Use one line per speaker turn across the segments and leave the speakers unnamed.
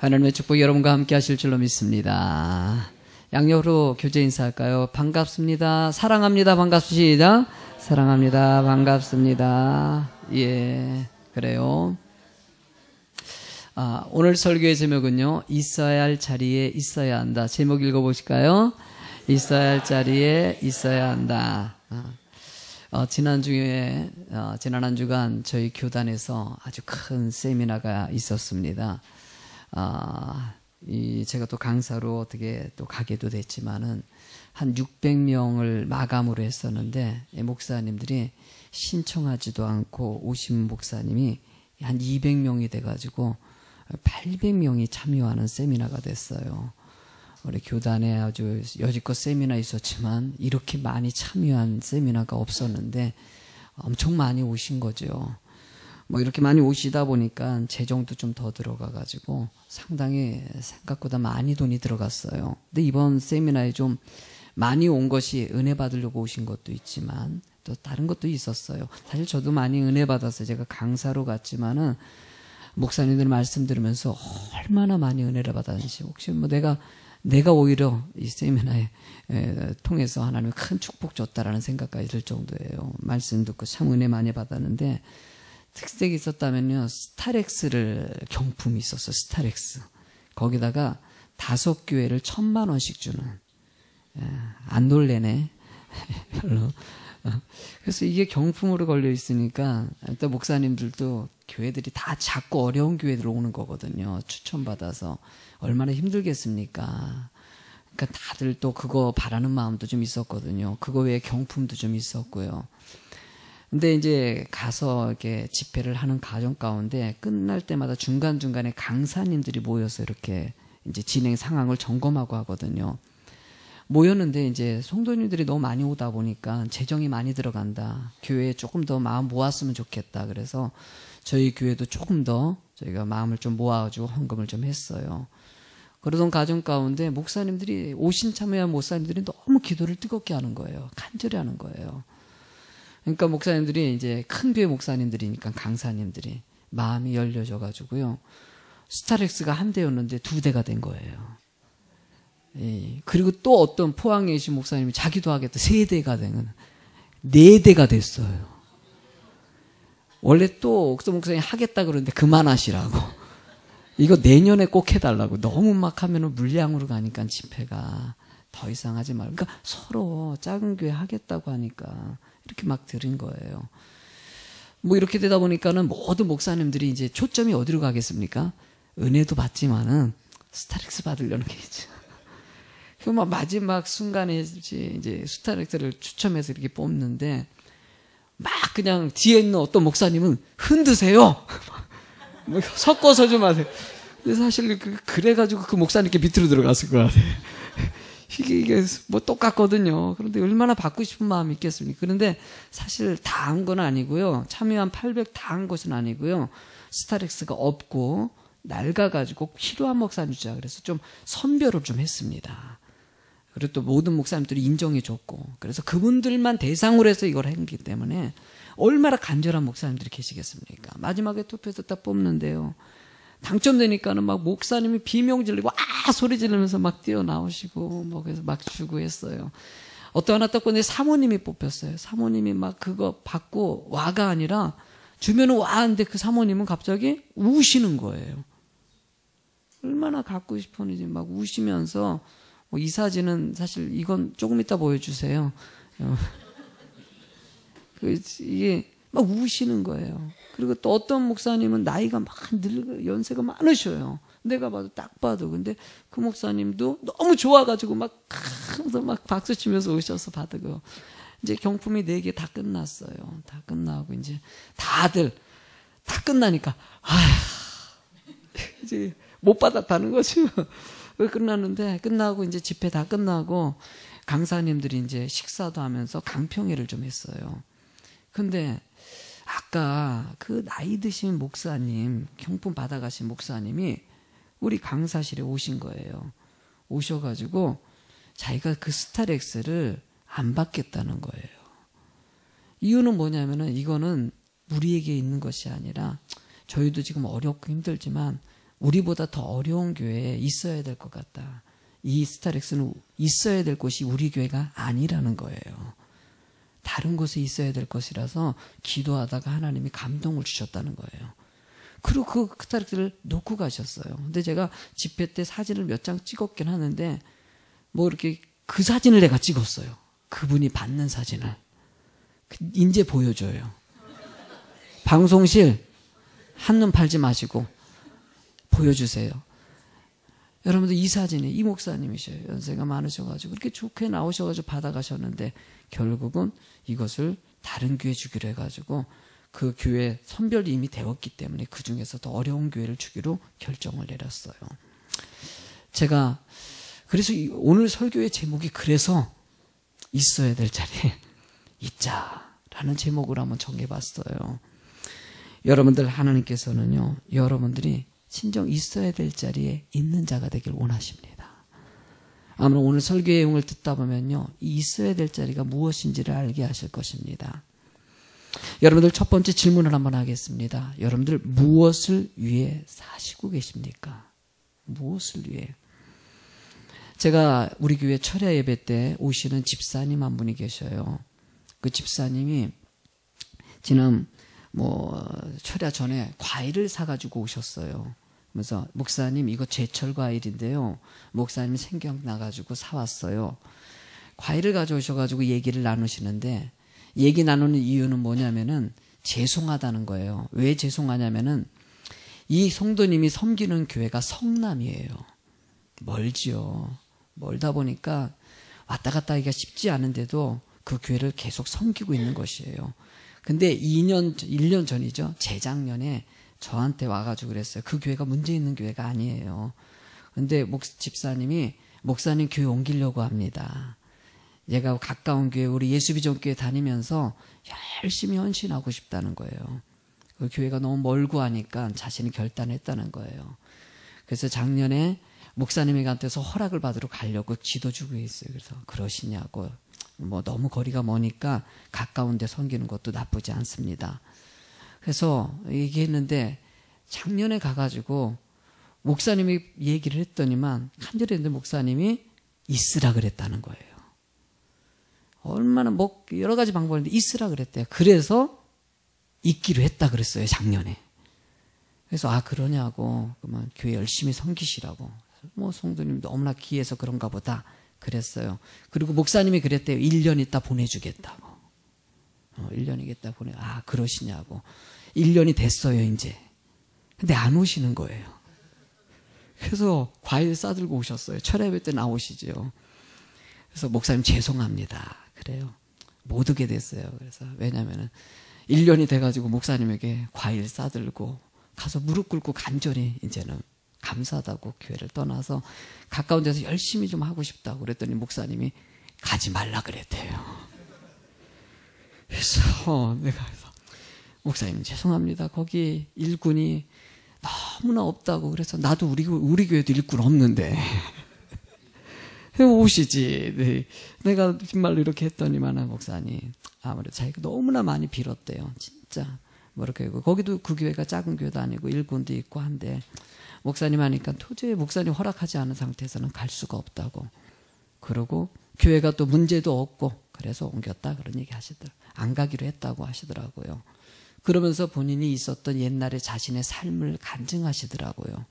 하나님의 축복 여러분과 함께 하실 줄로 믿습니다. 양력으로 교제 인사할까요? 반갑습니다. 사랑합니다. 반갑습니다. 사랑합니다. 반갑습니다. 예, 그래요. 오늘 설교의 제목은요, 있어야 할 자리에 있어야 한다. 제목 읽어보실까요? 있어야 할 자리에 있어야 한다. 지난 한 주간 저희 교단에서 아주 큰 세미나가 있었습니다. 제가 또 강사로 어떻게 또 가게도 됐지만은 한 600명을 마감으로 했었는데, 목사님들이 신청하지도 않고 오신 목사님이 한 200명이 돼가지고 800명이 참여하는 세미나가 됐어요. 우리 교단에 아주 여지껏 세미나 있었지만 이렇게 많이 참여한 세미나가 없었는데 엄청 많이 오신 거죠. 이렇게 많이 오시다 보니까 재정도 좀 더 들어가가지고 상당히 생각보다 많이 돈이 들어갔어요. 근데 이번 세미나에 좀 많이 온 것이 은혜 받으려고 오신 것도 있지만 또 다른 것도 있었어요. 사실 저도 많이 은혜 받아서 제가 강사로 갔지만은 목사님들 말씀 들으면서 얼마나 많이 은혜를 받았는지, 혹시 내가 오히려 이 세미나에 통해서 하나님이 큰 축복 줬다라는 생각까지 들 정도예요. 말씀 듣고 참 은혜 많이 받았는데, 특색이 있었다면요, 스타렉스를 경품이 있었어요. 스타렉스. 거기다가 5교회를 1,000,000원씩 주는. 안 놀래네. 별로. 그래서 이게 경품으로 걸려 있으니까 일단 목사님들도 교회들이 다 작고 어려운 교회들 오는 거거든요. 추천받아서. 얼마나 힘들겠습니까? 그러니까 다들 또 그거 바라는 마음도 좀 있었거든요. 그거 외에 경품도 좀 있었고요. 근데 이제 가서 이렇게 집회를 하는 과정 가운데 끝날 때마다 중간중간에 강사님들이 모여서 이렇게 이제 진행 상황을 점검하고 하거든요. 모였는데 이제 성도님들이 너무 많이 오다 보니까 재정이 많이 들어간다. 교회에 조금 더 마음 모았으면 좋겠다. 그래서 저희 교회도 조금 더 저희가 마음을 좀 모아가지고 헌금을 좀 했어요. 그러던 과정 가운데 목사님들이, 오신 참여한 목사님들이 너무 기도를 뜨겁게 하는 거예요. 간절히 하는 거예요. 그러니까 목사님들이 이제 큰 교회 목사님들이니까 강사님들이 마음이 열려져가지고요. 스타렉스가 한 대였는데 2대가 된 거예요. 예. 그리고 또 어떤 포항에 계신 목사님이 자기도 하겠다 3대가 되는 4대가 됐어요. 원래 또 옥서 목사님이 하겠다 그러는데 그만하시라고. 이거 내년에 꼭 해달라고. 너무 막 하면은 물량으로 가니까 집회가 더 이상 하지 말고. 그러니까 서로 작은 교회 하겠다고 하니까 이렇게 막 드린 거예요. 이렇게 되다 보니까는 모든 목사님들이 이제 초점이 어디로 가겠습니까? 은혜도 받지만은 스타렉스 받으려는 게 있죠. 그 마지막 순간에 이제 스타렉스를 추첨해서 이렇게 뽑는데 막 그냥 뒤에 있는 어떤 목사님은 흔드세요. 섞어서 좀 하세요. 근데 사실 그래가지고 그 목사님께 밑으로 들어갔을 것 같아요. 이게 똑같거든요. 그런데 얼마나 받고 싶은 마음이 있겠습니까? 그런데 사실 다 한 건 아니고요. 참여한 800 다 한 것은 아니고요. 스타렉스가 없고 낡아가지고 필요한 목사님 주자. 그래서 좀 선별을 좀 했습니다. 그리고 또 모든 목사님들이 인정해줬고, 그래서 그분들만 대상으로 해서 이걸 했기 때문에 얼마나 간절한 목사님들이 계시겠습니까? 마지막에 투표해서 딱 뽑는데요. 당첨되니까는 막 목사님이 비명 지르고 소리 지르면서 막 뛰어나오시고 그래서 막 주고 했어요. 어떤 하나 딱 보는데 사모님이 뽑혔어요. 사모님이 막 그거 받고 와가 아니라 주면은 와인데 그 사모님은 갑자기 우시는 거예요. 얼마나 갖고 싶었는지 막 우시면서, 이 사진은 사실 이건 조금 이따 보여주세요. 이게 막 우시는 거예요. 그리고 또 어떤 목사님은 나이가 막 연세가 많으셔요. 내가 봐도 딱 봐도. 근데 그 목사님도 너무 좋아가지고 막 박수 치면서 오셔서 받고. 이제 경품이 4개 다 끝났어요. 다 끝나고 이제 다들 다 끝나니까 이제 못 받았다는 거죠. 끝났는데, 끝나고 이제 집회 다 끝나고 강사님들이 이제 식사도 하면서 강평회를 좀 했어요. 근데 아까 그 나이 드신 목사님, 경품 받아가신 목사님이 우리 강사실에 오신 거예요. 오셔가지고 자기가 그 스타렉스를 안 받겠다는 거예요. 이유는 뭐냐면은 이거는 우리에게 있는 것이 아니라 저희도 지금 어렵고 힘들지만 우리보다 더 어려운 교회에 있어야 될 것 같다. 이 스타렉스는 있어야 될 곳이 우리 교회가 아니라는 거예요. 다른 곳에 있어야 될 것이라서 기도하다가 하나님이 감동을 주셨다는 거예요. 그리고 그 스타렉스를 놓고 가셨어요. 근데 제가 집회 때 사진을 몇 장 찍었긴 하는데 뭐 이렇게 그 사진을 내가 찍었어요. 그분이 받는 사진을. 이제 보여줘요. 방송실 한눈 팔지 마시고 보여주세요. 여러분들 이 사진이 이 목사님이셔요. 연세가 많으셔가지고 그렇게 좋게 나오셔가지고 받아가셨는데 결국은 이것을 다른 교회 주기로 해가지고 그 교회 선별이 이미 되었기 때문에 그 중에서 더 어려운 교회를 주기로 결정을 내렸어요. 제가 그래서 오늘 설교의 제목이 그래서 있어야 될 자리에 있자라는 제목으로 한번 정해봤어요. 여러분들 하나님께서는요, 여러분들이 진정 있어야 될 자리에 있는 자가 되길 원하십니다. 아마 오늘 설교의 내용을 듣다 보면요, 이 있어야 될 자리가 무엇인지를 알게 하실 것입니다. 여러분들 첫 번째 질문을 한번 하겠습니다. 여러분들 무엇을 위해 사시고 계십니까? 무엇을 위해? 제가 우리 교회 철야 예배 때 오시는 집사님 한 분이 계셔요. 그 집사님이 지난 철야 전에 과일을 사가지고 오셨어요. 그래서 목사님 이거 제철 과일인데요. 목사님이 생각나가지고 사왔어요. 과일을 가져오셔가지고 얘기를 나누시는데 얘기 나누는 이유는 뭐냐면은 죄송하다는 거예요. 왜 죄송하냐면은 이 성도님이 섬기는 교회가 성남이에요. 멀지요. 멀다 보니까 왔다 갔다 하기가 쉽지 않은데도 그 교회를 계속 섬기고 있는 것이에요. 근데 1년 전이죠. 재작년에 저한테 와가지고 그랬어요. 그 교회가 문제 있는 교회가 아니에요. 근데 집사님이 목사님 교회 옮기려고 합니다. 얘가 가까운 교회, 우리 예수비전교회 다니면서 열심히 헌신하고 싶다는 거예요. 그 교회가 너무 멀고 하니까 자신이 결단했다는 거예요. 그래서 작년에 목사님한테서 허락을 받으러 가려고 지도 주고 있어요. 그래서 그러시냐고. 너무 거리가 머니까 가까운 데 섬기는 것도 나쁘지 않습니다. 그래서 얘기했는데 작년에 가가지고 목사님이 얘기를 했더니만 간절했는데 목사님이 있으라 그랬다는 거예요. 얼마나 여러 가지 방법인데 있으라 그랬대요. 그래서 있기로 했다 그랬어요. 작년에. 그래서 그러냐고. 그러면 교회 열심히 섬기시라고. 성도님 너무나 귀해서 그런가 보다 그랬어요. 그리고 목사님이 그랬대요. 1년 있다 보내주겠다고. 1년이겠다 그러시냐고. 1년이 됐어요 이제. 근데 안 오시는 거예요. 그래서 과일 싸들고 오셨어요. 철야 예배 때 나오시죠. 그래서 목사님 죄송합니다. 그래요. 못 오게 됐어요. 그래서 왜냐면은 1년이 돼가지고 목사님에게 과일 싸들고 가서 무릎 꿇고 간절히 이제는 감사하다고 교회를 떠나서 가까운 데서 열심히 좀 하고 싶다고 그랬더니 목사님이 가지 말라 그랬대요. 그래서 내가 목사님 죄송합니다. 거기 일꾼이 너무나 없다고. 그래서 나도 우리 교회도 일꾼 없는데 오시지. 네. 내가 정말로 이렇게 했더니만 목사님 아무래도 자기가 너무나 많이 빌었대요. 진짜 이렇게 거기도 그 교회가 작은 교회도 아니고 일꾼도 있고 한데 목사님 하니까 도저히 목사님 허락하지 않은 상태에서는 갈 수가 없다고. 그러고 교회가 또 문제도 없고 그래서 옮겼다 그런 얘기 하시더라고요. 안 가기로 했다고 하시더라고요. 그러면서 본인이 있었던 옛날의 자신의 삶을 간증하시더라고요.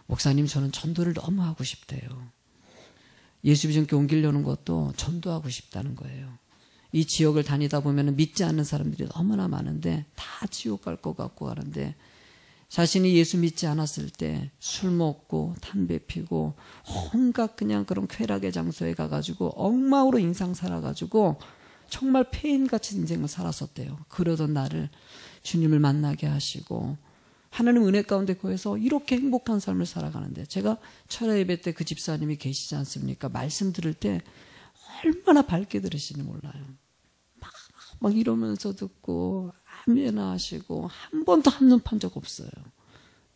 목사님 저는 전도를 너무 하고 싶대요. 예수비전교회 옮기려는 것도 전도하고 싶다는 거예요. 이 지역을 다니다 보면 믿지 않는 사람들이 너무나 많은데 다 지옥 갈 것 같고 하는데 자신이 예수 믿지 않았을 때 술 먹고 담배 피고 온갖 그냥 그런 쾌락의 장소에 가가지고 엉망으로 인상 살아가지고 정말 폐인같이 인생을 살았었대요. 그러던 나를 주님을 만나게 하시고 하나님 은혜 가운데 거해서 이렇게 행복한 삶을 살아가는데 제가 철야 예배 때 그 집사님이 계시지 않습니까? 말씀 들을 때 얼마나 밝게 들으시는지 몰라요. 막 이러면서 듣고 아멘 하시고 한 번도 한눈 판 적 없어요.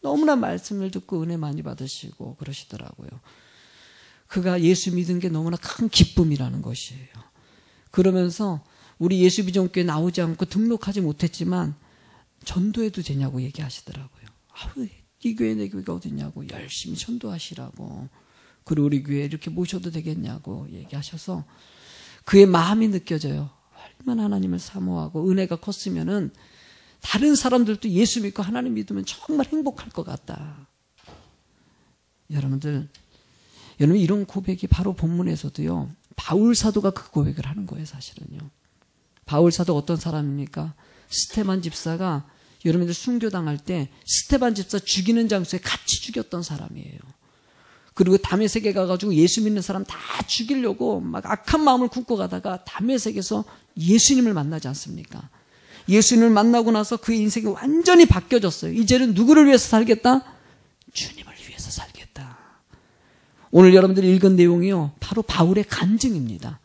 너무나 말씀을 듣고 은혜 많이 받으시고 그러시더라고요. 그가 예수 믿은 게 너무나 큰 기쁨이라는 것이에요. 그러면서 우리 예수비전교회 나오지 않고 등록하지 못했지만 전도해도 되냐고 얘기하시더라고요. 이 교회 내 교회가 어딨냐고 열심히 전도하시라고, 그리고 우리 교회 이렇게 모셔도 되겠냐고 얘기하셔서 그의 마음이 느껴져요. 얼마나 하나님을 사모하고 은혜가 컸으면은 다른 사람들도 예수 믿고 하나님 믿으면 정말 행복할 것 같다. 여러분 이런 고백이 바로 본문에서도요, 바울 사도가 그 고백을 하는 거예요. 사실은요, 바울 사도 어떤 사람입니까? 스테반 집사가, 여러분들 순교당할 때 스테반 집사 죽이는 장소에 같이 죽였던 사람이에요. 그리고 다메섹에 가가지고 예수 믿는 사람 다 죽이려고 막 악한 마음을 품고 가다가 다메섹에서 예수님을 만나지 않습니까? 예수님을 만나고 나서 그의 인생이 완전히 바뀌어졌어요. 이제는 누구를 위해서 살겠다? 주님을 위해서 살겠다. 오늘 여러분들이 읽은 내용이요, 바로 바울의 간증입니다.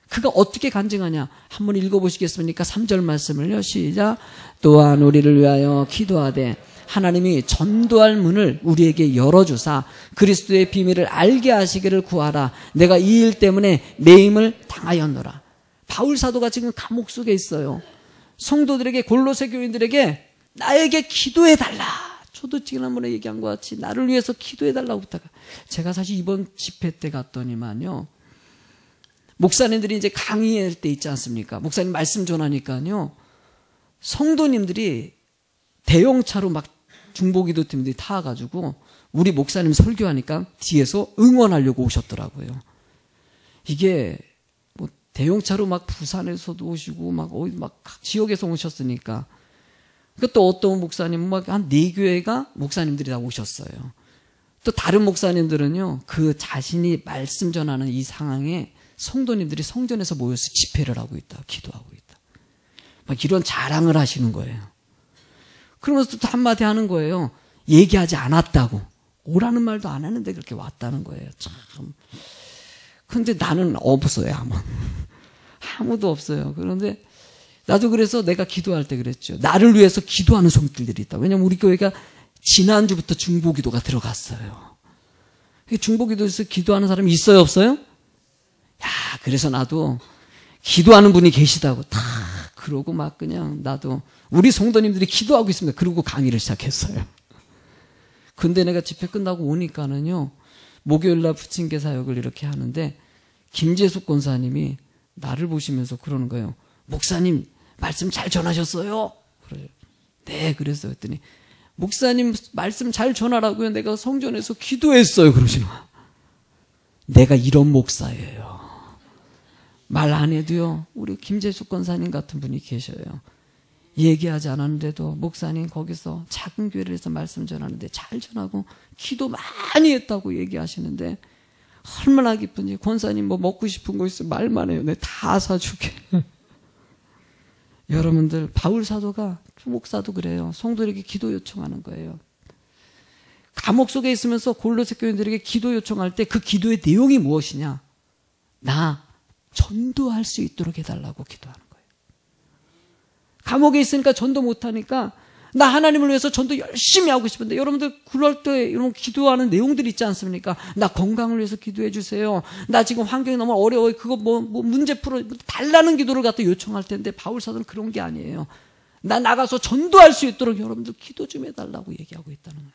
그가 어떻게 간증하냐? 한번 읽어보시겠습니까? 3절 말씀을요. 시작. 또한 우리를 위하여 기도하되 하나님이 전도할 문을 우리에게 열어주사 그리스도의 비밀을 알게 하시기를 구하라. 내가 이 일 때문에 매임을 당하였노라. 바울 사도가 지금 감옥 속에 있어요. 성도들에게, 골로새 교인들에게 나에게 기도해달라. 저도 지난번에 얘기한 것 같이 나를 위해서 기도해달라고 부탁해. 제가 사실 이번 집회 때 갔더니만요, 목사님들이 이제 강의할 때 있지 않습니까? 목사님 말씀 전하니까요, 성도님들이 대형차로 막 중보기도팀들이 타가지고 우리 목사님 설교하니까 뒤에서 응원하려고 오셨더라고요. 이게 뭐 대형차로 막 부산에서도 오시고 막 각 지역에서 오셨으니까. 또 어떤 목사님은 막 한 4교회가 목사님들이 다 오셨어요. 또 다른 목사님들은요, 그 자신이 말씀 전하는 이 상황에 성도님들이 성전에서 모여서 집회를 하고 있다, 기도하고 있다, 막 이런 자랑을 하시는 거예요. 그러면서 또 한마디 하는 거예요. 얘기하지 않았다고. 오라는 말도 안 했는데 그렇게 왔다는 거예요. 참. 근데 나는 없어요, 아무도 없어요. 그런데 나도 그래서 내가 기도할 때 그랬죠. 나를 위해서 기도하는 손길들이 있다. 왜냐면 우리 교회가 지난주부터 중보기도가 들어갔어요. 중보기도에서 기도하는 사람이 있어요, 없어요? 야, 그래서 나도 기도하는 분이 계시다고 다 그러고 막 그냥 나도 우리 성도님들이 기도하고 있습니다. 그러고 강의를 시작했어요. 근데 내가 집회 끝나고 오니까는요, 목요일날 부침개 사역을 이렇게 하는데 김재숙 권사님이 나를 보시면서 그러는 거예요. 목사님 말씀 잘 전하셨어요? 그래요. 네, 그랬어요. 그랬더니 목사님 말씀 잘 전하라고요. 내가 성전에서 기도했어요. 그러시는 거야. 내가 이런 목사예요. 말 안 해도요, 우리 김재숙 권사님 같은 분이 계셔요. 얘기하지 않았는데도 목사님 거기서 작은 교회를 해서 말씀 전하는데 잘 전하고 기도 많이 했다고 얘기하시는데 얼마나 기쁜지. 권사님 뭐 먹고 싶은 거 있으면 말만 해요. 내가 다 사줄게. 여러분들, 바울 사도가, 목사도 그래요. 성도에게 기도 요청하는 거예요. 감옥 속에 있으면서 골로새 교인들에게 기도 요청할 때 그 기도의 내용이 무엇이냐? 나 전도할 수 있도록 해달라고 기도하는 거예요. 감옥에 있으니까 전도 못하니까 나 하나님을 위해서 전도 열심히 하고 싶은데, 여러분들 그럴 때 이런 기도하는 내용들이 있지 않습니까? 나 건강을 위해서 기도해 주세요. 나 지금 환경이 너무 어려워요. 그거 뭐 문제 풀어 달라는 기도를 갖다 요청할 텐데, 바울 사도는 그런 게 아니에요. 나 나가서 전도할 수 있도록 여러분들 기도 좀 해달라고 얘기하고 있다는 거예요.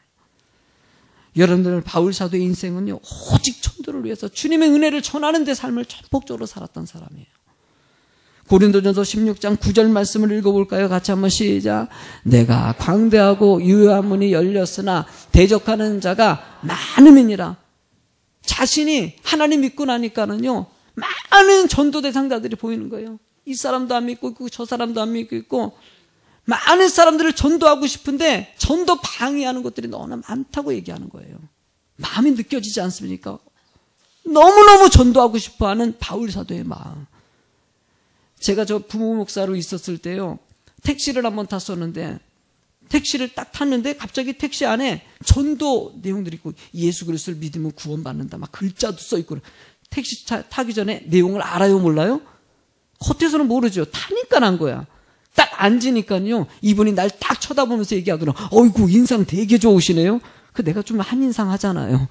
여러분들, 바울 사도의 인생은요, 오직 전도를 위해서 주님의 은혜를 전하는 데 삶을 전폭적으로 살았던 사람이에요. 고린도전서 16장 9절 말씀을 읽어볼까요? 같이 한번 시작. 내가 광대하고 유효한 문이 열렸으나 대적하는 자가 많음이니라. 자신이 하나님 믿고 나니까는요, 많은 전도 대상자들이 보이는 거예요. 이 사람도 안 믿고 있고 저 사람도 안 믿고 있고, 많은 사람들을 전도하고 싶은데 전도 방해하는 것들이 너무나 많다고 얘기하는 거예요. 마음이 느껴지지 않습니까? 너무너무 전도하고 싶어하는 바울 사도의 마음. 제가 저 부모 목사로 있었을 때요, 택시를 한번 탔었는데, 택시를 딱 탔는데 갑자기 택시 안에 전도 내용들이 있고, 예수 그리스도를 믿으면 구원받는다 막 글자도 써 있고. 택시 타기 전에 내용을 알아요, 몰라요? 겉에서는 모르죠. 타니까 난 거야. 딱 앉으니까요, 이분이 날 딱 쳐다보면서 얘기하더라. 어이구, 인상 되게 좋으시네요. 내가 좀 한인상 하잖아요.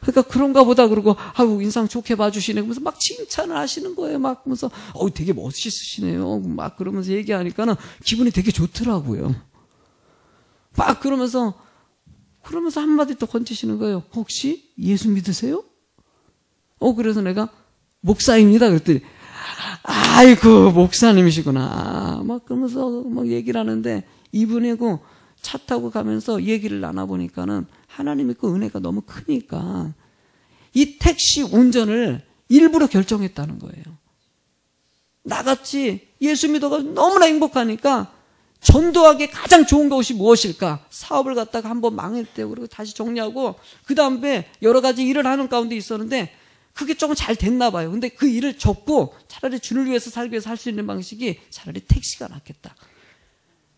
그러니까 그런가 보다 그러고, 아유, 인상 좋게 봐주시네. 그러면서 막 칭찬을 하시는 거예요. 막 그러면서, 되게 멋있으시네요. 막 그러면서 얘기하니까는 기분이 되게 좋더라고요. 막 그러면서 그러면서 한마디 또 건지시는 거예요. 혹시 예수 믿으세요? 그래서 내가 목사입니다. 그랬더니 아이고 목사님이시구나. 막 그러면서 막 얘기를 하는데 이분이고 차 타고 가면서 얘기를 나눠보니까는 하나님의 그 은혜가 너무 크니까 이 택시 운전을 일부러 결정했다는 거예요. 나같이 예수 믿어가 너무나 행복하니까 전도하기에 가장 좋은 것이 무엇일까? 사업을 갖다가 한번 망했대요. 그리고 다시 정리하고 그 다음에 여러 가지 일을 하는 가운데 있었는데 그게 조금 잘 됐나 봐요. 근데 그 일을 접고 차라리 주를 위해서 살기 위해서 할 수 있는 방식이 차라리 택시가 낫겠다.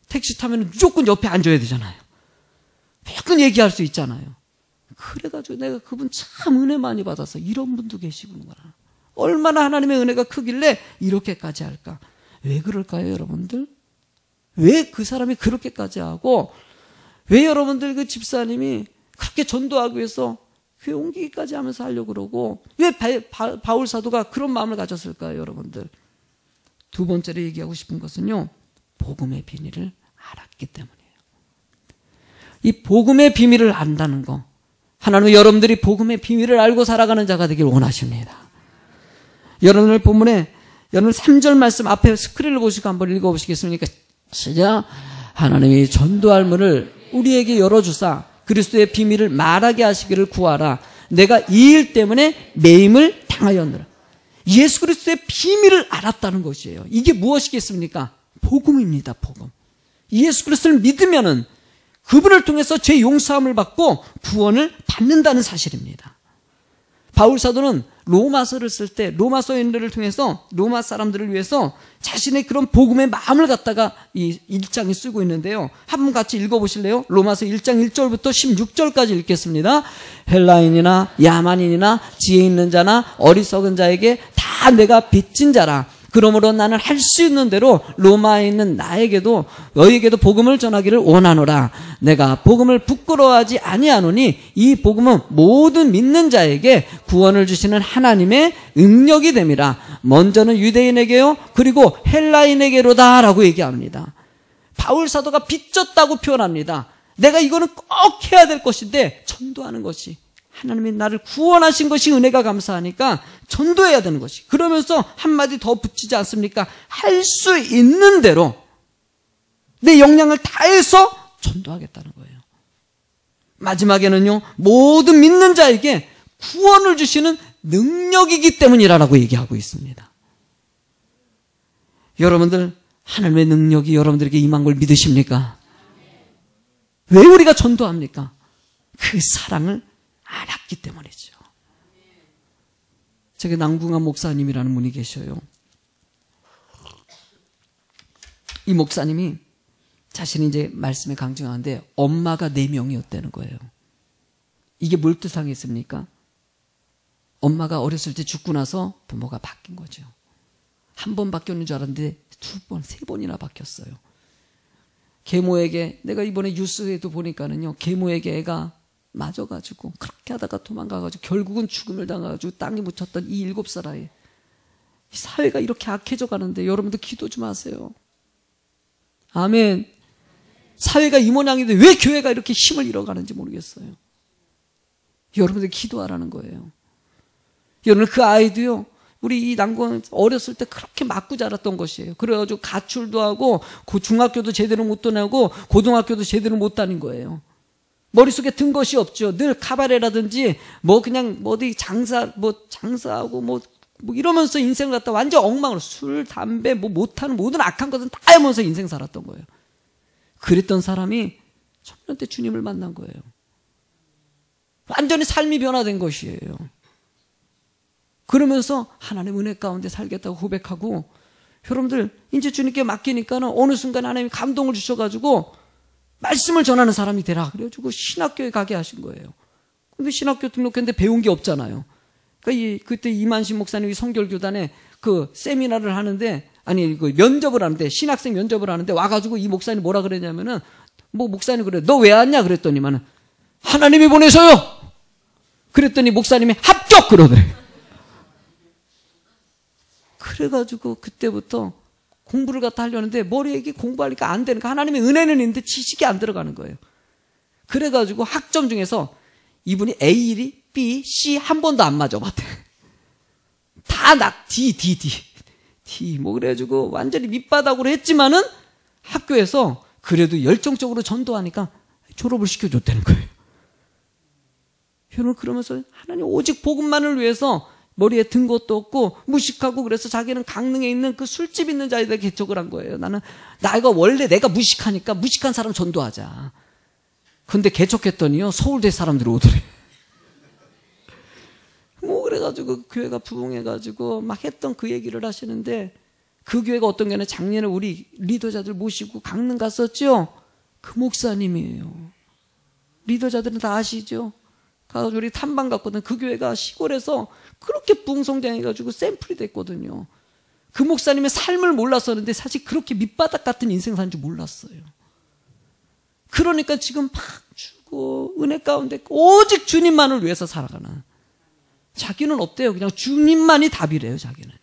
택시 타면 무조건 옆에 앉아야 되잖아요. 무조건 얘기할 수 있잖아요. 그래가지고 내가 그분 참 은혜 많이 받아서 이런 분도 계시구나. 얼마나 하나님의 은혜가 크길래 이렇게까지 할까? 왜 그럴까요, 여러분들? 왜 그 사람이 그렇게까지 하고 왜 여러분들 그 집사님이 그렇게 전도하기 위해서 교회 옮기기까지 하면서 하려고 그러고 왜 바울 사도가 그런 마음을 가졌을까요, 여러분들? 두 번째로 얘기하고 싶은 것은요, 복음의 비밀을 알았기 때문이에요. 이 복음의 비밀을 안다는 거, 하나님은 여러분들이 복음의 비밀을 알고 살아가는 자가 되길 원하십니다. 여러분들 본문에 여러분 3절 말씀 앞에 스크린을 보시고 한번 읽어보시겠습니까? 시작. 하나님이 전도할 문을 우리에게 열어주사 그리스도의 비밀을 말하게 하시기를 구하라. 내가 이 일 때문에 매임을 당하였느라. 예수 그리스도의 비밀을 알았다는 것이에요. 이게 무엇이겠습니까? 복음입니다. 복음. 예수 그리스도를 믿으면은 그분을 통해서 죄 용서함을 받고 구원을 받는다는 사실입니다. 바울 사도는 로마서를 쓸 때 로마서인들을 통해서 로마 사람들을 위해서 자신의 그런 복음의 마음을 갖다가 이 1장에 쓰고 있는데요. 한번 같이 읽어보실래요? 로마서 1장 1절부터 16절까지 읽겠습니다. 헬라인이나 야만인이나 지혜 있는 자나 어리석은 자에게 다 내가 빚진 자라. 그러므로 나는 할 수 있는 대로 로마에 있는 나에게도 너희에게도 복음을 전하기를 원하노라. 내가 복음을 부끄러워하지 아니하노니 이 복음은 모든 믿는 자에게 구원을 주시는 하나님의 능력이 됨이라. 먼저는 유대인에게요 그리고 헬라인에게로다 라고 얘기합니다. 바울 사도가 빚졌다고 표현합니다. 내가 이거는 꼭 해야 될 것인데 전도하는 것이 하나님이 나를 구원하신 것이 은혜가 감사하니까 전도해야 되는 것이. 그러면서 한마디 더 붙이지 않습니까? 할 수 있는 대로 내 역량을 다해서 전도하겠다는 거예요. 마지막에는요, 모든 믿는 자에게 구원을 주시는 능력이기 때문이라고 얘기하고 있습니다. 여러분들, 하나님의 능력이 여러분들에게 임한 걸 믿으십니까? 왜 우리가 전도합니까? 그 사랑을 알았기 때문이죠. 제가 남궁한 목사님이라는 분이 계셔요. 이 목사님이 자신이 이제 말씀에 강조하는데 엄마가 4명이었다는 거예요. 이게 뭘 뜻하겠습니까? 엄마가 어렸을 때 죽고 나서 부모가 바뀐 거죠. 한 번 바뀌었는 줄 알았는데 2번, 3번이나 바뀌었어요. 계모에게, 내가 이번에 뉴스에도 보니까는요, 계모에게 애가 맞아가지고 그렇게 하다가 도망가가지고 결국은 죽음을 당해가지고 땅에 묻혔던 이 7살 아이. 이 사회가 이렇게 악해져 가는데 여러분들 기도 좀 하세요. 아멘. 사회가 이 모양인데 왜 교회가 이렇게 힘을 잃어가는지 모르겠어요. 여러분들 기도하라는 거예요. 여러분 그 아이도요, 우리 이 남궁 어렸을 때 그렇게 맞고 자랐던 것이에요. 그래가지고 가출도 하고 중학교도 제대로 못 다니고 고등학교도 제대로 못 다닌 거예요. 머릿속에 든 것이 없죠. 늘 카바레라든지 뭐 그냥 어디 장사하고 뭐 이러면서 인생을 갖다 완전 엉망으로 술, 담배 뭐 못하는 모든 악한 것은 다 하면서 인생 살았던 거예요. 그랬던 사람이 청년 때 주님을 만난 거예요. 완전히 삶이 변화된 것이에요. 그러면서 하나님 은혜 가운데 살겠다고 고백하고, 여러분들 이제 주님께 맡기니까는 어느 순간 하나님이 감동을 주셔가지고 말씀을 전하는 사람이 되라 그래가지고 신학교에 가게 하신 거예요. 근데 신학교 등록했는데 배운 게 없잖아요. 그러니까 그때 이만신 목사님이 성결교단에 그 세미나를 하는데, 아니 그 면접을 하는데, 신학생 면접을 하는데 와가지고 이 목사님 뭐라 그랬냐면은, 뭐 목사님 그래, 너 왜 왔냐 그랬더니만은 하나님이 보내서요. 그랬더니 목사님이 합격 그러더래요. 그래가지고 그때부터 공부를 갖다 하려는데 머리에 공부하니까 안 되니까, 하나님의 은혜는 있는데 지식이 안 들어가는 거예요. 그래가지고 학점 중에서 이분이 A1이 B, C 한 번도 안 맞아봤대. 다 D. 뭐 그래가지고 완전히 밑바닥으로 했지만은 학교에서 그래도 열정적으로 전도하니까 졸업을 시켜줬다는 거예요. 여러분, 그러면서 하나님 오직 복음만을 위해서 머리에 든 것도 없고 무식하고, 그래서 자기는 강릉에 있는 그 술집 있는 자리에 개척을 한 거예요. 내가 원래 내가 무식하니까 무식한 사람 전도하자. 근데 개척했더니요, 서울대 사람들이 오더래. 뭐 그래가지고 교회가 부흥해가지고 막 했던 그 얘기를 하시는데, 그 교회가 어떤 교회는 작년에 우리 리더자들 모시고 강릉 갔었죠. 그 목사님이에요. 리더자들은 다 아시죠? 가서 우리 탐방 갔거든. 그 교회가 시골에서 그렇게 부흥성장해가지고 샘플이 됐거든요. 그 목사님의 삶을 몰랐었는데 사실 그렇게 밑바닥 같은 인생 산 줄 몰랐어요. 그러니까 지금 막 주고 은혜 가운데 오직 주님만을 위해서 살아가는. 자기는 없대요. 그냥 주님만이 답이래요, 자기는.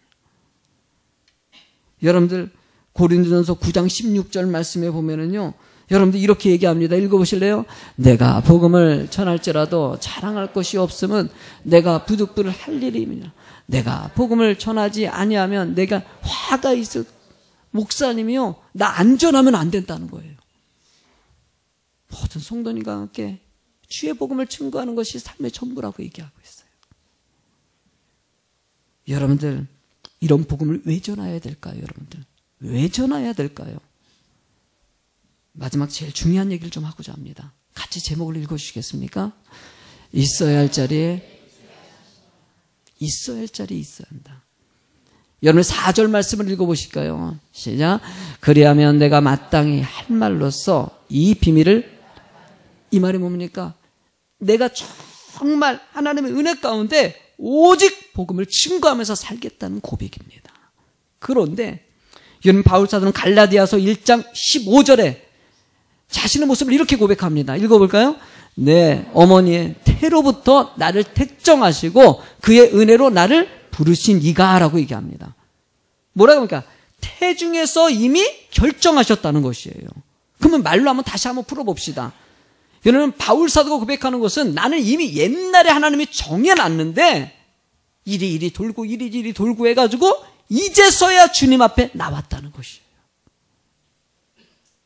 여러분들 고린도전서 9장 16절 말씀에 보면은요, 여러분들 이렇게 얘기합니다. 읽어보실래요? 내가 복음을 전할지라도 자랑할 것이 없으면 내가 부득불을 할 일임이라. 내가 복음을 전하지 아니하면 내가 화가 있을. 목사님이요, 나 안전하면 안 된다는 거예요. 모든 성도님과 함께 주의 복음을 증거하는 것이 삶의 전부라고 얘기하고 있어요. 여러분들, 이런 복음을 왜 전해야 될까요? 여러분들 왜 전해야 될까요? 마지막 제일 중요한 얘기를 좀 하고자 합니다. 같이 제목을 읽어주시겠습니까? 있어야 할 자리에 있어야 할 자리에 있어야 한다. 여러분 4절 말씀을 읽어보실까요? 시작. 그리하면 내가 마땅히 할 말로써 이 비밀을, 이 말이 뭡니까? 내가 정말 하나님의 은혜 가운데 오직 복음을 증거하면서 살겠다는 고백입니다. 그런데 여러분, 바울 사도는 갈라디아서 1장 15절에 자신의 모습을 이렇게 고백합니다. 읽어볼까요? 네, 어머니의 태로부터 나를 택정하시고 그의 은혜로 나를 부르신 이가, 라고 얘기합니다. 뭐라고 합니까? 태중에서 이미 결정하셨다는 것이에요. 그러면 말로 한번 다시 한번 풀어봅시다. 여러분, 바울 사도가 고백하는 것은 나는 이미 옛날에 하나님이 정해놨는데 이리 돌고 이리 돌고 해가지고 이제서야 주님 앞에 나왔다는 것이에요.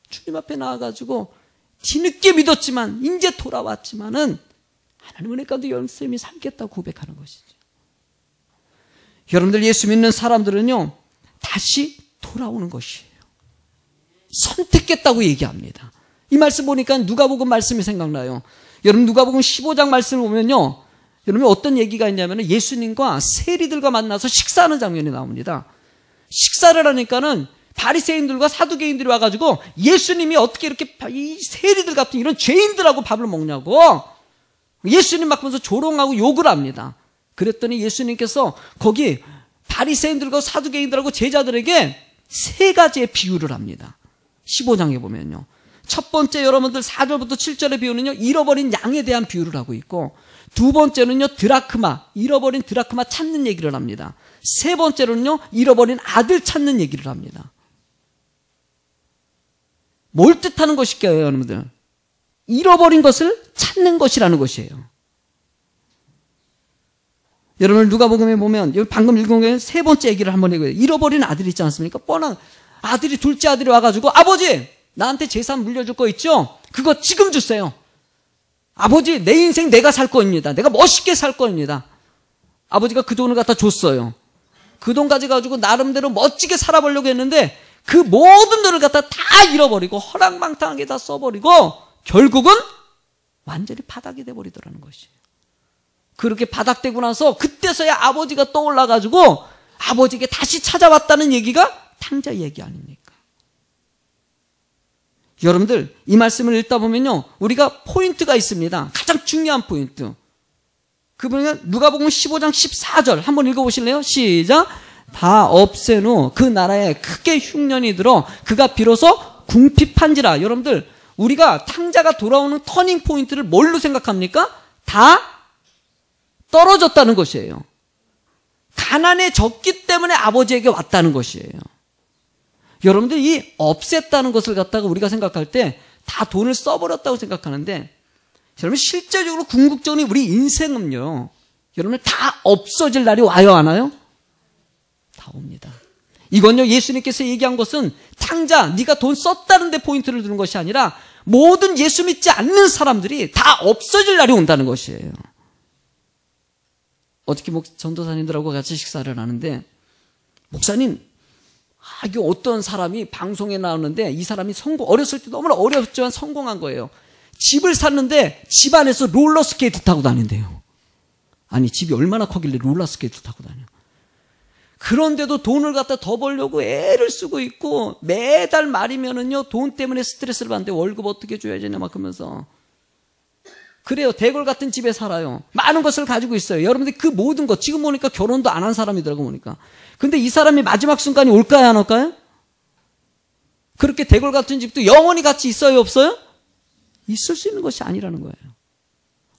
주님 앞에 나와가지고 뒤늦게 믿었지만 이제 돌아왔지만은 하나님 은혜 가운데 열심히 살겠다고 고백하는 것이죠. 여러분들, 예수 믿는 사람들은요, 다시 돌아오는 것이에요. 선택했다고 얘기합니다. 이 말씀 보니까 누가복음 말씀이 생각나요. 여러분, 누가복음 15장 말씀을 보면요, 여러분 어떤 얘기가 있냐면 예수님과 세리들과 만나서 식사하는 장면이 나옵니다. 식사를 하니까는 바리새인들과 사두개인들이 와가지고 예수님이 어떻게 이렇게 이 세리들 같은 이런 죄인들하고 밥을 먹냐고 예수님 막 보면서 조롱하고 욕을 합니다. 그랬더니 예수님께서 거기 바리새인들과 사두개인들하고 제자들에게 세 가지의 비유를 합니다. 15장에 보면요. 첫 번째, 여러분들 4절부터 7절의 비유는요, 잃어버린 양에 대한 비유를 하고 있고, 두 번째는요, 드라크마, 잃어버린 드라크마 찾는 얘기를 합니다. 세 번째로는요, 잃어버린 아들 찾는 얘기를 합니다. 뭘 뜻하는 것일까요, 여러분들? 잃어버린 것을 찾는 것이라는 것이에요. 여러분, 누가복음에 보면 방금 읽은 게 세 번째 얘기를 한번 해요. 잃어버린 아들이 있지 않습니까? 뻔한 아들이, 둘째 아들이 와가지고 아버지, 나한테 재산 물려줄 거 있죠? 그거 지금 주세요. 아버지, 내 인생 내가 살 거입니다. 내가 멋있게 살 거입니다. 아버지가 그 돈을 갖다 줬어요. 그 돈 가져가지고 나름대로 멋지게 살아보려고 했는데 그 모든 돈을 갖다 다 잃어버리고 허랑방탕하게 다 써버리고 결국은 완전히 바닥이 돼버리더라는 것이에요. 그렇게 바닥되고 나서 그때서야 아버지가 떠올라가지고 아버지에게 다시 찾아왔다는 얘기가 탕자 얘기 아닙니까? 여러분들, 이 말씀을 읽다 보면요, 우리가 포인트가 있습니다. 가장 중요한 포인트. 그분은 누가복음 15장 14절 한번 읽어보실래요? 시작. 다 없앤 후 그 나라에 크게 흉년이 들어 그가 비로소 궁핍한지라. 여러분들, 우리가 탕자가 돌아오는 터닝 포인트를 뭘로 생각합니까? 다 떨어졌다는 것이에요. 가난해졌기 때문에 아버지에게 왔다는 것이에요. 여러분들, 이 없앴다는 것을 갖다가 우리가 생각할 때 다 돈을 써버렸다고 생각하는데 여러분 실제적으로 궁극적으로 우리 인생은요, 여러분 다 없어질 날이 와요, 안 와요? 다 옵니다. 이건요, 예수님께서 얘기한 것은 당장 네가 돈 썼다는 데 포인트를 두는 것이 아니라 모든 예수 믿지 않는 사람들이 다 없어질 날이 온다는 것이에요. 어떻게 전도사님들하고 같이 식사를 하는데, 목사님, 이게 어떤 사람이 방송에 나오는데 이 사람이 어렸을 때 너무나 어렵지만 성공한 거예요. 집을 샀는데 집 안에서 롤러스케이트 타고 다닌대요. 아니, 집이 얼마나 커길래 롤러스케이트 타고 다녀. 그런데도 돈을 갖다 더 벌려고 애를 쓰고 있고, 매달 말이면은요, 돈 때문에 스트레스를 받는데 월급 어떻게 줘야 되냐 막 그러면서. 그래요. 대궐 같은 집에 살아요. 많은 것을 가지고 있어요. 여러분들 그 모든 것, 지금 보니까 결혼도 안 한 사람이더라고 보니까. 근데 이 사람이 마지막 순간이 올까요, 안 올까요? 그렇게 대궐 같은 집도 영원히 같이 있어요, 없어요? 있을 수 있는 것이 아니라는 거예요.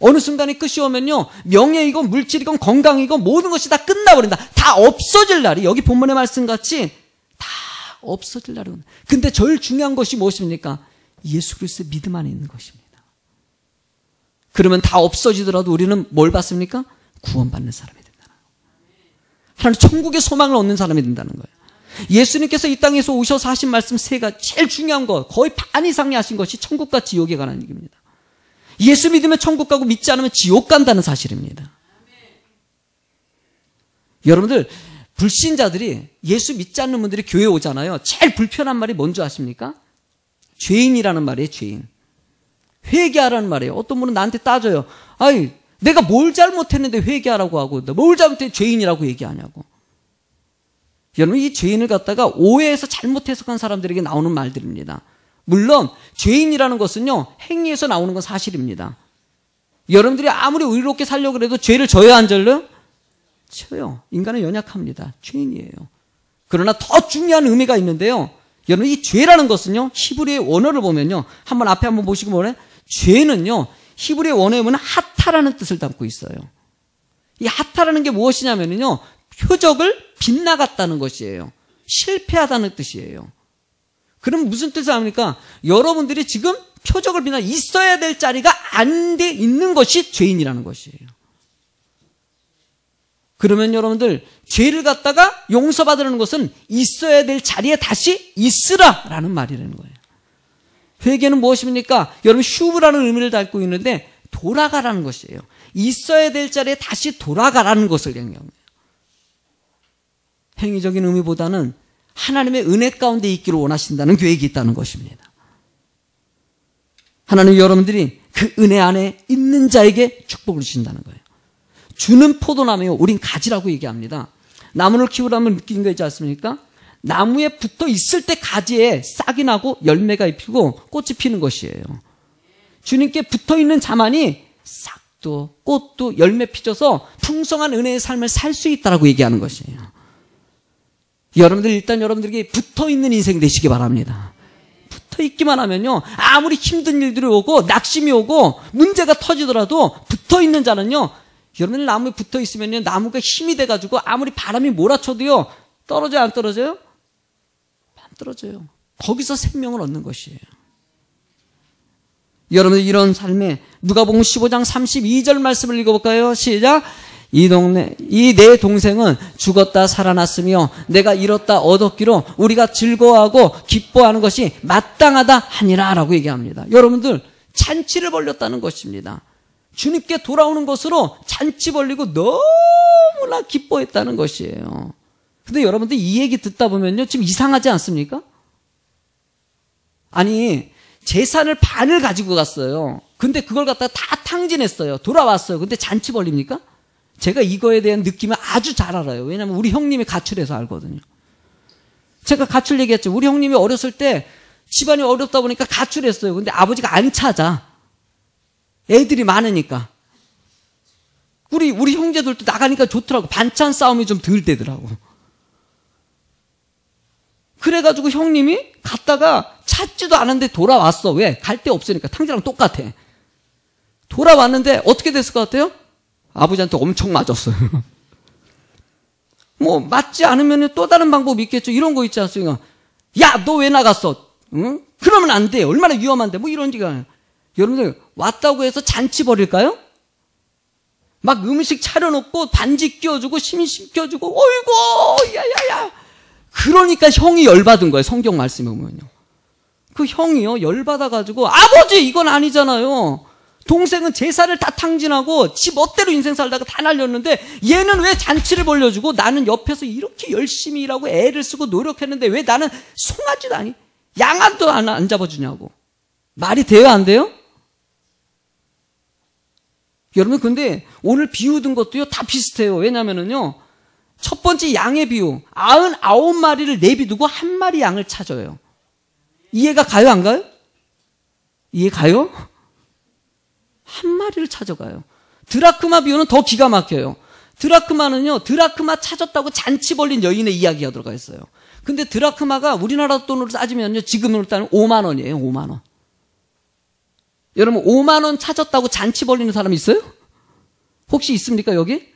어느 순간에 끝이 오면요, 명예이건 물질이건 건강이건 모든 것이 다 끝나버린다. 다 없어질 날이, 여기 본문의 말씀같이 다 없어질 날이 온다. 근데 제일 중요한 것이 무엇입니까? 예수 그리스도의 믿음 안에 있는 것입니다. 그러면 다 없어지더라도 우리는 뭘 받습니까? 구원받는 사람이 된다는 거예요. 하나님 천국의 소망을 얻는 사람이 된다는 거예요. 예수님께서 이 땅에서 오셔서 하신 말씀 세 가지, 제일 중요한 거, 거의 반 이상이 하신 것이 천국과 지옥에 관한 얘기입니다. 예수 믿으면 천국 가고 믿지 않으면 지옥 간다는 사실입니다. 여러분들, 불신자들이, 예수 믿지 않는 분들이 교회에 오잖아요. 제일 불편한 말이 뭔지 아십니까? 죄인이라는 말이에요, 죄인. 회개하라는 말이에요. 어떤 분은 나한테 따져요. 아니, 내가 뭘 잘못했는데 회개하라고 하고, 뭘 잘못했는데 죄인이라고 얘기하냐고. 여러분, 이 죄인을 갖다가 오해해서 잘못 해석한 사람들에게 나오는 말들입니다. 물론 죄인이라는 것은요, 행위에서 나오는 건 사실입니다. 여러분들이 아무리 의롭게 살려고 해도 죄를 져야 안 절려요? 쳐요. 인간은 연약합니다. 죄인이에요. 그러나 더 중요한 의미가 있는데요, 여러분, 이 죄라는 것은요, 히브리의 원어를 보면요, 한번 앞에 한번 보시고 보면, 죄는요, 히브리의 원어에 보면 하타라는 뜻을 담고 있어요. 이 하타라는 게 무엇이냐면요, 표적을 빗나갔다는 것이에요. 실패하다는 뜻이에요. 그럼 무슨 뜻을 합니까? 여러분들이 지금 표적을 빗나 있어야 될 자리가 안 돼 있는 것이 죄인이라는 것이에요. 그러면 여러분들, 죄를 갖다가 용서받으라는 것은 있어야 될 자리에 다시 있으라라는 말이라는 거예요. 회개는 무엇입니까? 여러분, 슈브라는 의미를 담고 있는데 돌아가라는 것이에요. 있어야 될 자리에 다시 돌아가라는 것을 얘기합니다. 행위적인 의미보다는 하나님의 은혜 가운데 있기를 원하신다는 계획이 있다는 것입니다. 하나님, 여러분들이 그 은혜 안에 있는 자에게 축복을 주신다는 거예요. 주는 포도나무요, 우린 가지라고 얘기합니다. 나무를 키우려면 느끼는 거 있지 않습니까? 나무에 붙어 있을 때 가지에 싹이 나고 열매가 피고 꽃이 피는 것이에요. 주님께 붙어 있는 자만이 싹도 꽃도 열매 피져서 풍성한 은혜의 삶을 살 수 있다라고 얘기하는 것이에요. 여러분들, 일단 여러분들에게 붙어 있는 인생 되시기 바랍니다. 붙어 있기만 하면요, 아무리 힘든 일들이 오고 낙심이 오고 문제가 터지더라도 붙어 있는 자는요, 여러분들 나무에 붙어 있으면요, 나무가 힘이 돼가지고 아무리 바람이 몰아쳐도요, 떨어져요, 안 떨어져요? 안 떨어져요. 거기서 생명을 얻는 것이에요. 여러분들, 이런 삶에 누가복음 15장 32절 말씀을 읽어볼까요? 시작. 이 내 동생은 죽었다 살아났으며 내가 잃었다 얻었기로 우리가 즐거워하고 기뻐하는 것이 마땅하다 하니라 라고 얘기합니다. 여러분들, 잔치를 벌렸다는 것입니다. 주님께 돌아오는 것으로 잔치 벌리고 너무나 기뻐했다는 것이에요. 근데 여러분들, 이 얘기 듣다 보면요, 좀 이상하지 않습니까? 아니, 재산을 반을 가지고 갔어요. 근데 그걸 갖다가 다 탕진했어요. 돌아왔어요. 근데 잔치 벌립니까? 제가 이거에 대한 느낌을 아주 잘 알아요. 왜냐하면 우리 형님이 가출해서 알거든요. 제가 가출 얘기했죠. 우리 형님이 어렸을 때 집안이 어렵다 보니까 가출했어요. 근데 아버지가 안 찾아. 애들이 많으니까. 우리 형제들도 나가니까 좋더라고. 반찬 싸움이 좀 덜 되더라고. 그래가지고 형님이 갔다가 찾지도 않은데 돌아왔어. 왜? 갈 데 없으니까. 탕자랑 똑같아. 돌아왔는데 어떻게 됐을 것 같아요? 아버지한테 엄청 맞았어요. 뭐 맞지 않으면 또 다른 방법이 있겠죠. 이런 거 있지 않습니까? 야, 너 왜 나갔어? 응? 그러면 안 돼. 얼마나 위험한데. 뭐 이런 얘기가. 여러분들 왔다고 해서 잔치 벌일까요? 막 음식 차려놓고 반지 끼워주고 심심 껴주고 어이구 야야야. 그러니까 형이 열받은 거예요. 성경 말씀에 보면요. 그 형이요 열받아가지고 아버지 이건 아니잖아요. 동생은 제사를 다 탕진하고 지 멋대로 인생 살다가 다 날렸는데 얘는 왜 잔치를 벌려주고 나는 옆에서 이렇게 열심히 일하고 애를 쓰고 노력했는데 왜 나는 송아지도 아니 양아도 안 잡아주냐고. 말이 돼요 안 돼요? 여러분 근데 오늘 비유 든 것도요 다 비슷해요. 왜냐면은요 첫 번째 양의 비유 99마리를 내비두고 한 마리 양을 찾아요. 이해가 가요 안 가요? 이해 가요? 한 마리를 찾아가요. 드라크마 비유는 더 기가 막혀요. 드라크마는요 드라크마 찾았다고 잔치 벌린 여인의 이야기가 들어가 있어요. 근데 드라크마가 우리나라 돈으로 따지면요 지금으로 따지면 5만 원이에요. 5만 원. 여러분 5만 원 찾았다고 잔치 벌리는 사람 있어요? 혹시 있습니까 여기?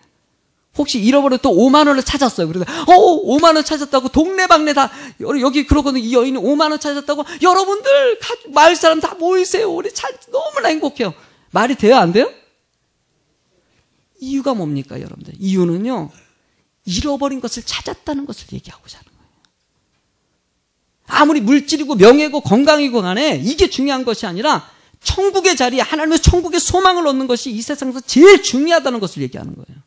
혹시 잃어버렸던 5만 원을 찾았어요. 그래서 5만 원 찾았다고 동네방네 다 여기 그러거든요. 이 여인이 5만 원 찾았다고 여러분들 마을 사람 다 모이세요. 우리 잔치 너무나 행복해요. 말이 돼요 안 돼요? 이유가 뭡니까 여러분들? 이유는요 잃어버린 것을 찾았다는 것을 얘기하고자 하는 거예요. 아무리 물질이고 명예고 건강이고 간에 이게 중요한 것이 아니라 천국의 자리에 하나님의 천국의 소망을 얻는 것이 이 세상에서 제일 중요하다는 것을 얘기하는 거예요.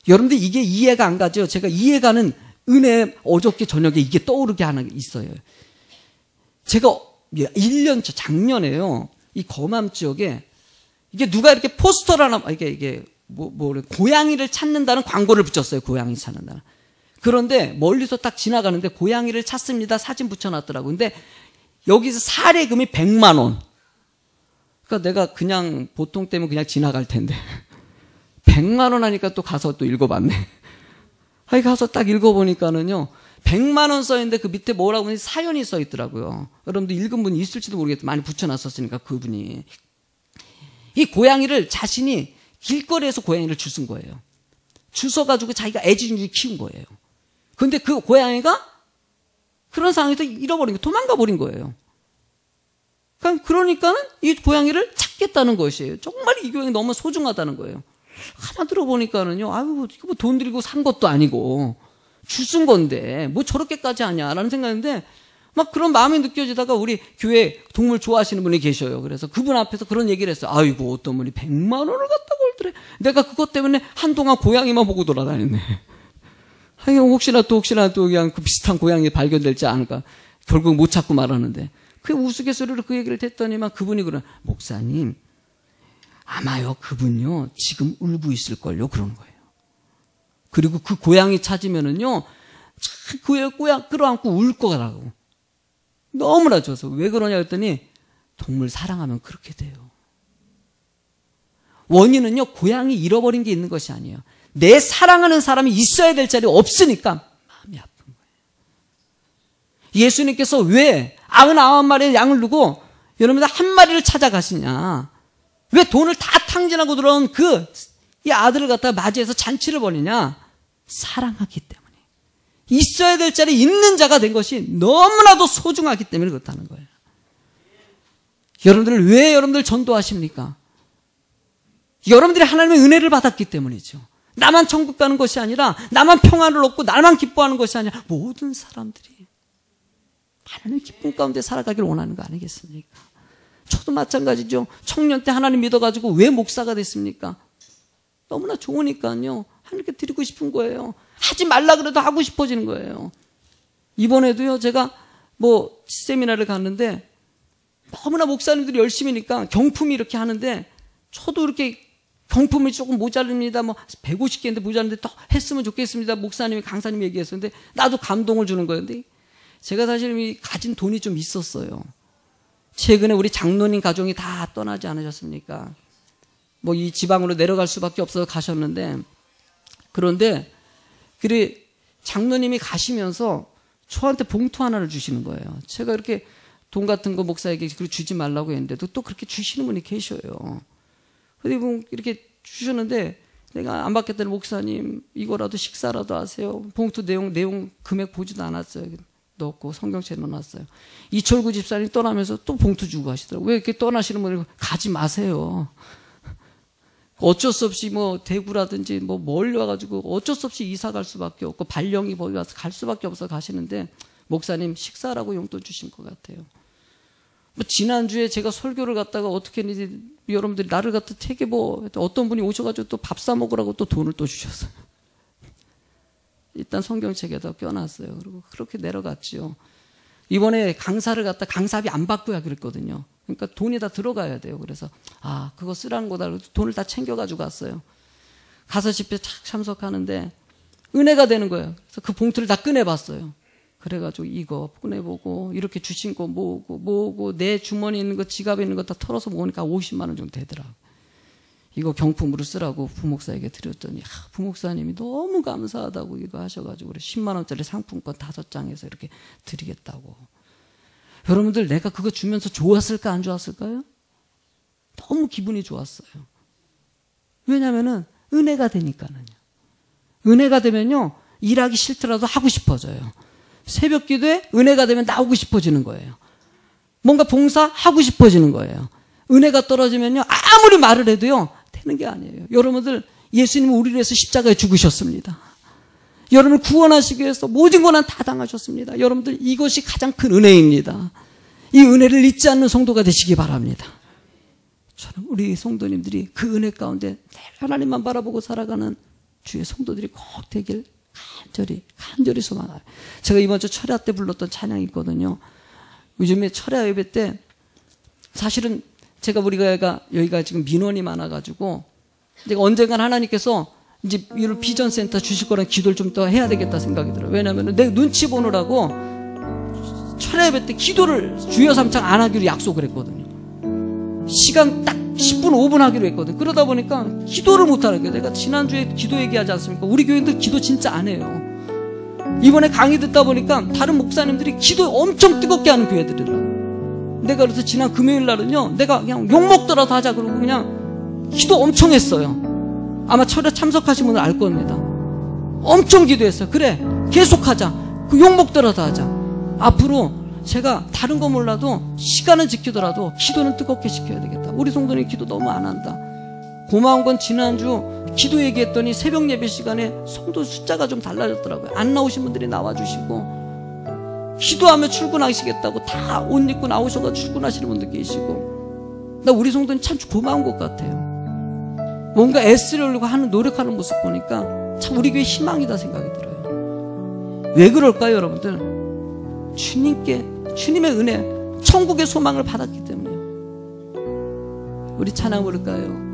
여러분들 이게 이해가 안 가죠? 제가 이해가는 은혜 어저께 저녁에 이게 떠오르게 하나 있어요. 제가 1년 전 작년에요. 이 거맘 지역에 이게 누가 이렇게 포스터를 하나 이게 고양이를 찾는다는 광고를 붙였어요. 고양이 찾는다는. 그런데 멀리서 딱 지나가는데 고양이를 찾습니다. 사진 붙여놨더라고요. 근데 여기서 사례금이 100만 원. 그러니까 내가 그냥 보통 때면 그냥 지나갈 텐데 100만 원 하니까 또 가서 또 읽어봤네. 아니 가서 딱 읽어보니까는요 100만 원 써있는데 그 밑에 뭐라고 하니 사연이 써있더라고요. 여러분들 읽은 분이 있을지도 모르겠어요. 많이 붙여놨었으니까 그분이 이 고양이를 자신이 길거리에서 고양이를 주운 거예요. 주워가지고 자기가 애지중지 키운 거예요. 근데 그 고양이가 그런 상황에서 잃어버린 거 도망가 버린 거예요. 그러니까는 이 고양이를 찾겠다는 것이에요. 정말 이 고양이 너무 소중하다는 거예요. 가만 들어보니까는요, 아유, 이거 뭐 돈 들이고 산 것도 아니고, 주순 건데, 뭐 저렇게까지 하냐라는 생각인데, 막 그런 마음이 느껴지다가 우리 교회 동물 좋아하시는 분이 계셔요. 그래서 그분 앞에서 그런 얘기를 했어요. 아이고, 어떤 분이 100만 원을 갖다고 올더래. 내가 그것 때문에 한동안 고양이만 보고 돌아다녔네. 아니, 혹시나 또 그냥 그 비슷한 고양이 발견될지 않을까. 결국 못 찾고 말하는데. 그 우스갯소리로 그 얘기를 했더니만 그분이 그러나, 목사님, 아마요, 그분요, 지금 울고 있을걸요, 그러는 거예요. 그리고 그 고양이 찾으면은요, 그 고양이 끌어안고 울 거라고. 너무나 좋아서. 왜 그러냐 했더니, 동물 사랑하면 그렇게 돼요. 원인은요, 고양이 잃어버린 게 있는 것이 아니에요. 내 사랑하는 사람이 있어야 될 자리에 없으니까 마음이 아픈 거예요. 예수님께서 왜 99마리의 양을 두고 여러분들 한 마리를 찾아가시냐? 왜 돈을 다 탕진하고 들어온 이 아들을 갖다가 맞이해서 잔치를 벌이냐? 사랑하기 때문에. 있어야 될 자리에 있는 자가 된 것이 너무나도 소중하기 때문에 그렇다는 거예요. 여러분들 왜 여러분들 전도하십니까? 여러분들이 하나님의 은혜를 받았기 때문이죠. 나만 천국 가는 것이 아니라 나만 평안을 얻고 나만 기뻐하는 것이 아니라 모든 사람들이 하나님의 기쁨 가운데 살아가길 원하는 거 아니겠습니까? 저도 마찬가지죠. 청년 때 하나님 믿어가지고 왜 목사가 됐습니까? 너무나 좋으니까요. 하나님께 드리고 싶은 거예요. 하지 말라 그래도 하고 싶어지는 거예요. 이번에도요. 제가 세미나를 갔는데 너무나 목사님들이 열심히니까 경품이 이렇게 하는데 저도 이렇게 경품이 조금 모자릅니다. 150개인데 모자른데 더 했으면 좋겠습니다. 목사님이 강사님이 얘기했었는데 나도 감동을 주는 거예요. 근데 제가 사실 가진 돈이 좀 있었어요. 최근에 우리 장로님 가족이 다 떠나지 않으셨습니까? 이 지방으로 내려갈 수밖에 없어서 가셨는데 그런데 장로님이 가시면서 저한테 봉투 하나를 주시는 거예요. 제가 이렇게 돈 같은 거 목사에게 주지 말라고 했는데도 또 그렇게 주시는 분이 계셔요. 근데 이렇게 주셨는데 내가 안 받겠다는 목사님 이거라도 식사라도 하세요. 봉투 내용 금액 보지도 않았어요. 넣고 성경책 넣어놨어요. 이철구 집사님 떠나면서 또 봉투 주고 가시더라고요. 왜 이렇게 떠나시는 분이 가지 마세요. 어쩔 수 없이 뭐 대구라든지 뭐 멀리 와가지고 어쩔 수 없이 이사 갈 수밖에 없고 발령이 거기 와서 갈 수밖에 없어 가시는데 목사님 식사라고 용돈 주신 것 같아요. 뭐 지난주에 제가 설교를 갔다가 어떻게 했는지 여러분들이 나를 갖다 되게 뭐 어떤 분이 오셔가지고 또 밥 사 먹으라고 또 돈을 또 주셨어요. 일단 성경책에다 껴놨어요. 그리고 그렇게 내려갔지요. 이번에 강사를 갖다 강사비 안 받고야 그랬거든요. 그러니까 돈이 다 들어가야 돼요. 그래서 그거 쓰라는 거다. 돈을 다 챙겨가지고 갔어요. 가서 집회 착 참석하는데 은혜가 되는 거예요. 그래서 그 봉투를 다 꺼내봤어요. 그래가지고 이거 꺼내보고 이렇게 주신 거 모으고 내 주머니에 있는 거 지갑에 있는 거 다 털어서 모으니까 50만 원 정도 되더라고요. 이거 경품으로 쓰라고 부목사에게 드렸더니 부목사님이 너무 감사하다고 이거 하셔가지고 10만 원짜리 상품권 5장에서 이렇게 드리겠다고. 여러분들 내가 그거 주면서 좋았을까 안 좋았을까요? 너무 기분이 좋았어요. 왜냐하면 은혜가 되니까는요. 은혜가 되면요 일하기 싫더라도 하고 싶어져요. 새벽 기도에 은혜가 되면 나오고 싶어지는 거예요. 뭔가 봉사하고 싶어지는 거예요. 은혜가 떨어지면요 아무리 말을 해도요 되는 게 아니에요. 여러분들 예수님은 우리를 위해서 십자가에 죽으셨습니다. 여러분을 구원하시기 위해서 모든 고난 다 당하셨습니다. 여러분들 이것이 가장 큰 은혜입니다. 이 은혜를 잊지 않는 성도가 되시기 바랍니다. 저는 우리 성도님들이 그 은혜 가운데 하나님만 바라보고 살아가는 주의 성도들이 꼭 되길 간절히 소망해요. 제가 이번 주 철야 때 불렀던 찬양이 있거든요. 요즘에 철야 예배 때 사실은 제가 우리가 여기가 지금 민원이 많아가지고 내가 언젠간 하나님께서 이제 이런 비전센터 주실 거란 기도를 좀 더 해야 되겠다 생각이 들어요. 왜냐하면 내 눈치 보느라고 철야 예배 때 기도를 주여 삼창 안 하기로 약속을 했거든요. 시간 딱 10분 5분 하기로 했거든요. 그러다 보니까 기도를 못 하는 거예요. 내가 지난주에 기도 얘기하지 않습니까? 우리 교인들 기도 진짜 안 해요. 이번에 강의 듣다 보니까 다른 목사님들이 기도 엄청 뜨겁게 하는 교회들이더라고요. 내가 그래서 지난 금요일 날은요 내가 그냥 욕먹더라도 하자 그러고 그냥 기도 엄청 했어요. 아마 철야 참석하신 분은 알 겁니다. 엄청 기도했어요. 그래 계속하자. 그 욕먹더라도 하자. 앞으로 제가 다른 거 몰라도 시간은 지키더라도 기도는 뜨겁게 지켜야 되겠다. 우리 성도님 기도 너무 안 한다. 고마운 건 지난주 기도 얘기했더니 새벽 예배 시간에 성도 숫자가 좀 달라졌더라고요. 안 나오신 분들이 나와주시고 기도하며 출근하시겠다고 다 옷 입고 나오셔서 출근하시는 분들 계시고 나 우리 성도님 참 고마운 것 같아요. 뭔가 애쓰려고 하는 노력하는 모습 보니까 참 우리 교회 희망이다 생각이 들어요. 왜 그럴까요 여러분들? 주님의 은혜 천국의 소망을 받았기 때문에요. 우리 찬양 부를까요?